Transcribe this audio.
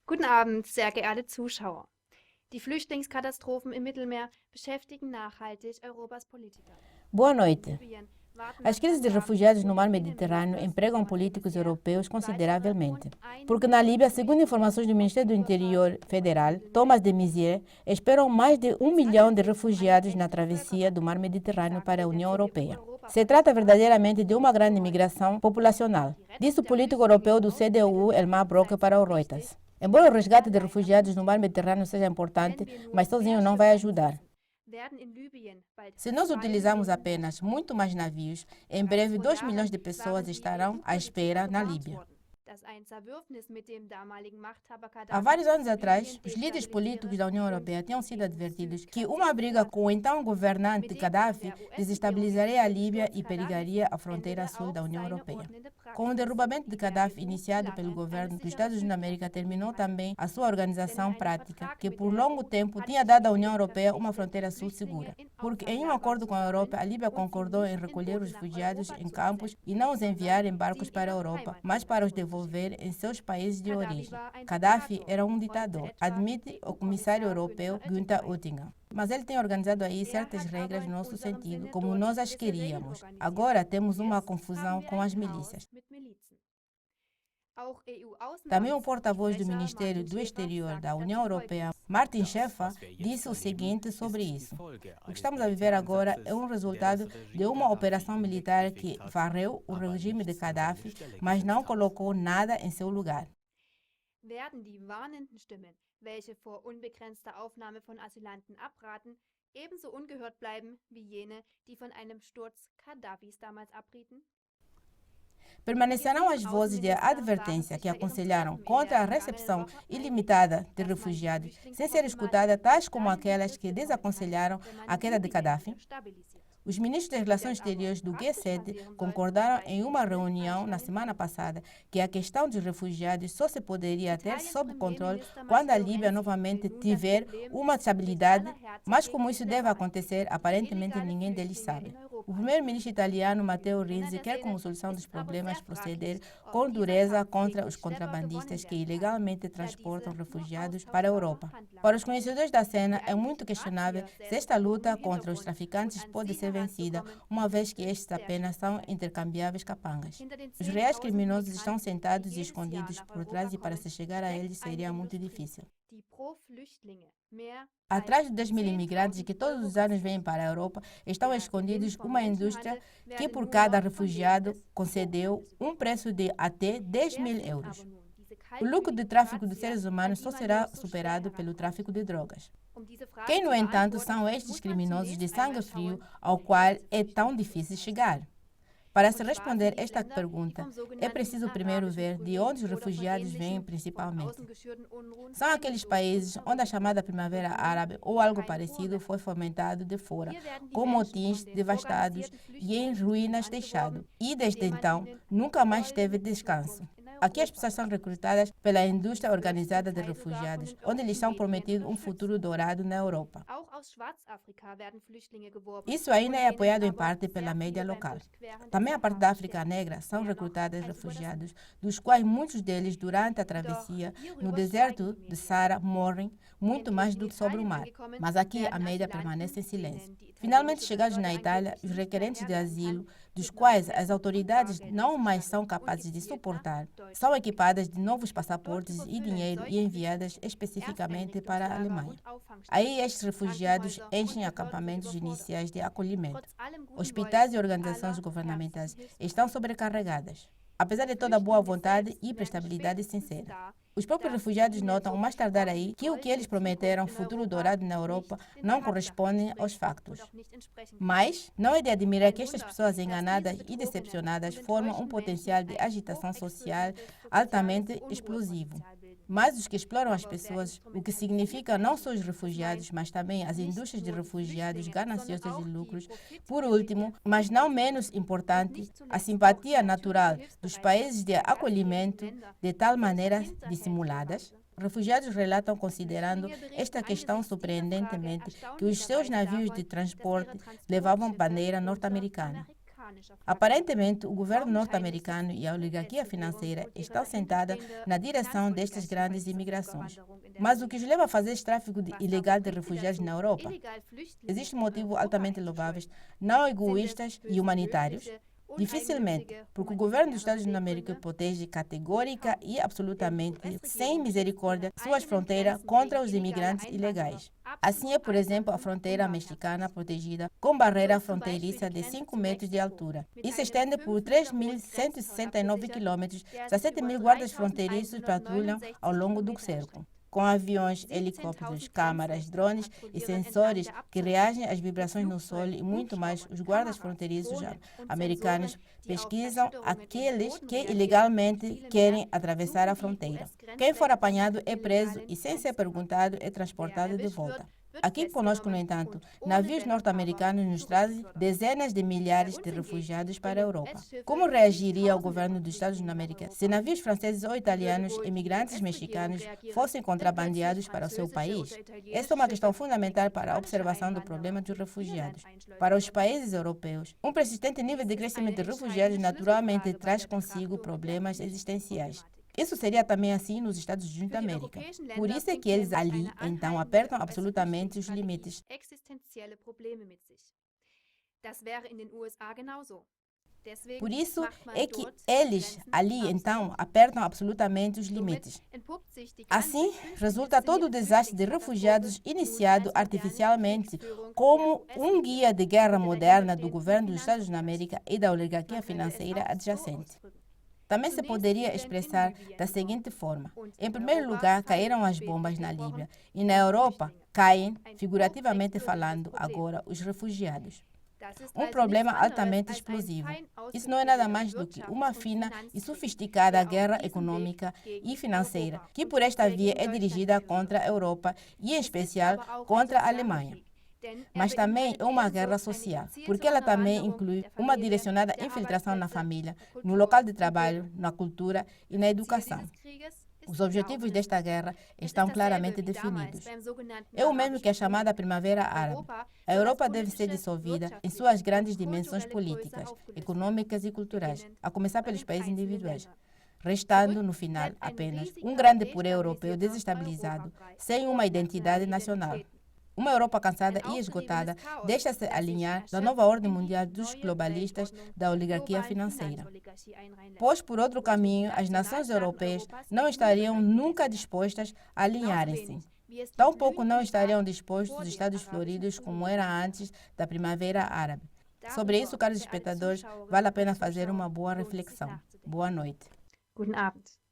Guten Abend, sehr geehrte Zuschauer. Die Flüchtlingskatastrophen im Mittelmeer beschäftigen nachhaltig Europas Politiker. Boa In noite. Libyen warten As nach crises de Gaddafi refugiados no mar Mediterrâneo Innenministers empregam Thomas de políticos Maizière europeus weitere consideravelmente. rund 1 Porque na Million Líbia, segundo informações do Flüchtlinge Ministério do auf dem Interior Federal, Mittelmeer. Thomas de Maizière, esperam mais de 1 milhão de Es handelt sich um eine refugiados na echte travessia do mar Mediterrâneo sagte para a der União Europeia. Se trata CDU-Europapräsident verdadeiramente de uma grande migração populacional, disse o político europeu do CDU, Elmar Brok, para o Reuters. Embora o resgate de refugiados no mar Mediterrâneo seja importante, mas sozinho não vai ajudar. Se nós utilizarmos apenas muito mais navios, em breve 2 milhões de pessoas estarão à espera na Líbia. Há vários anos atrás, os líderes políticos da União Europeia tinham sido advertidos que uma briga com o então governante Gaddafi desestabilizaria a Líbia e perigaria a fronteira sul da União Europeia. Com o derrubamento de Gaddafi iniciado pelo governo dos Estados Unidos da América, terminou também a sua organização prática, que por longo tempo tinha dado à União Europeia uma fronteira sul segura. Porque em um acordo com a Europa, a Líbia concordou em recolher os refugiados em campos e não os enviar em barcos para a Europa, mas para os devolver em seus países de origem. Gaddafi era um ditador, admite o comissário europeu Günther Oettinger. Mas ele tem organizado aí certas regras no nosso sentido, como nós as queríamos. Agora temos uma confusão com as milícias. Também o porta-voz do Ministério do Exterior da União Europeia, Martin Schäfer, disse o seguinte sobre isso. O que estamos a viver agora é um resultado de uma operação militar que varreu o regime de Gaddafi, mas não colocou nada em seu lugar. Werden die warnenden Stimmen, welche vor unbegrenzter Aufnahme von Asylanten abraten, ebenso ungehört bleiben wie jene, die von einem Sturz Gaddafis damals abrieten? Permanecerão as vozes de advertência que aconselharam contra a recepção ilimitada de refugiados, sem ser escutada, tais como aquelas que desaconselharam a queda de Gaddafi? Os ministros das Relações Exteriores do G7 concordaram em uma reunião na semana passada que a questão dos refugiados só se poderia ter sob controle quando a Líbia novamente tiver uma estabilidade, mas como isso deve acontecer, aparentemente ninguém deles sabe. O primeiro-ministro italiano Matteo Renzi quer, como solução dos problemas, proceder com dureza contra os contrabandistas que ilegalmente transportam refugiados para a Europa. Para os conhecedores da cena, é muito questionável se esta luta contra os traficantes pode ser vencida, uma vez que estes apenas são intercambiáveis capangas. Os reais criminosos estão sentados e escondidos por trás e para se chegar a eles seria muito difícil. Atrás dos 10 mil imigrantes que todos os anos vêm para a Europa, estão escondidos uma indústria que por cada refugiado concedeu um preço de até 10 mil euros. O lucro do tráfico de seres humanos só será superado pelo tráfico de drogas. Quem, no entanto, são estes criminosos de sangue frio ao qual é tão difícil chegar? Para se responder esta pergunta, é preciso primeiro ver de onde os refugiados vêm principalmente. São aqueles países onde a chamada Primavera Árabe ou algo parecido foi fomentado de fora, com motins devastados e em ruínas deixado, e desde então nunca mais teve descanso. Aqui as pessoas são recrutadas pela indústria organizada de refugiados, onde lhes são prometido um futuro dourado na Europa. Isso ainda é apoiado em parte pela mídia local. Também a parte da África Negra são recrutados refugiados, dos quais muitos deles, durante a travessia no deserto de Sara, morrem muito mais do que sobre o mar. Mas aqui a mídia permanece em silêncio. Finalmente chegados na Itália, os requerentes de asilo, dos quais as autoridades não mais são capazes de suportar, são equipadas de novos passaportes e dinheiro e enviadas especificamente para a Alemanha. Aí estes refugiados enchem acampamentos iniciais de acolhimento. Hospitais e organizações governamentais estão sobrecarregadas, apesar de toda a boa vontade e prestabilidade sincera. Os próprios refugiados notam, mais tardar aí, que o que eles prometeram, futuro dourado na Europa, não corresponde aos factos. Mas não é de admirar que estas pessoas enganadas e decepcionadas formam um potencial de agitação social altamente explosivo. Mas os que exploram as pessoas, o que significa não só os refugiados, mas também as indústrias de refugiados gananciosas de lucros. Por último, mas não menos importante, a simpatia natural dos países de acolhimento, de tal maneira dissimuladas. Refugiados relatam, considerando esta questão surpreendentemente, que os seus navios de transporte levavam bandeira norte-americana. Aparentemente, o governo norte-americano e a oligarquia financeira estão sentadas na direção destas grandes imigrações. Mas o que os leva a fazer esse tráfico ilegal de refugiados na Europa? Existem motivos altamente louváveis, não egoístas e humanitários? Dificilmente, porque o governo dos Estados Unidos da América protege categórica e absolutamente, sem misericórdia, suas fronteiras contra os imigrantes ilegais. Assim é, por exemplo, a fronteira mexicana protegida com barreira fronteiriça de 5 metros de altura e se estende por 3.169 quilômetros. 17 mil guardas fronteiriços patrulham ao longo do cerco. Com aviões, helicópteros, câmaras, drones e sensores que reagem às vibrações no solo e muito mais, os guardas fronteiriços americanos pesquisam aqueles que ilegalmente querem atravessar a fronteira. Quem for apanhado é preso e, sem ser perguntado, é transportado de volta. Aqui conosco, no entanto, navios norte-americanos nos trazem dezenas de milhares de refugiados para a Europa. Como reagiria o governo dos Estados Unidos da América se navios franceses ou italianos, imigrantes mexicanos, fossem contrabandeados para o seu país? Esta é uma questão fundamental para a observação do problema dos refugiados. Para os países europeus, um persistente nível de crescimento de refugiados naturalmente traz consigo problemas existenciais. Isso seria também assim nos Estados Unidos da América. Por isso é que eles ali, então, apertam absolutamente os limites. Por isso é que eles ali, então, apertam absolutamente os limites. Assim, resulta todo o desastre de refugiados iniciado artificialmente como um guia de guerra moderna do governo dos Estados Unidos da América e da oligarquia financeira adjacente. Também se poderia expressar da seguinte forma. Em primeiro lugar, caíram as bombas na Líbia e na Europa caem, figurativamente falando, agora os refugiados. Um problema altamente explosivo. Isso não é nada mais do que uma fina e sofisticada guerra econômica e financeira que por esta via é dirigida contra a Europa e, em especial, contra a Alemanha. Mas também é uma guerra social, porque ela também inclui uma direcionada infiltração na família, no local de trabalho, na cultura e na educação. Os objetivos desta guerra estão claramente definidos. É o mesmo que a chamada Primavera Árabe. A Europa deve ser dissolvida em suas grandes dimensões políticas, econômicas e culturais, a começar pelos países individuais, restando, no final, apenas um grande puré europeu desestabilizado, sem uma identidade nacional. Uma Europa cansada e esgotada deixa-se alinhar da nova ordem mundial dos globalistas da oligarquia financeira. Pois, por outro caminho, as nações europeias não estariam nunca dispostas a alinharem-se. Tampouco não estariam dispostos os Estados floridos como era antes da Primavera Árabe. Sobre isso, caros espectadores, vale a pena fazer uma boa reflexão. Boa noite. Guten Abend.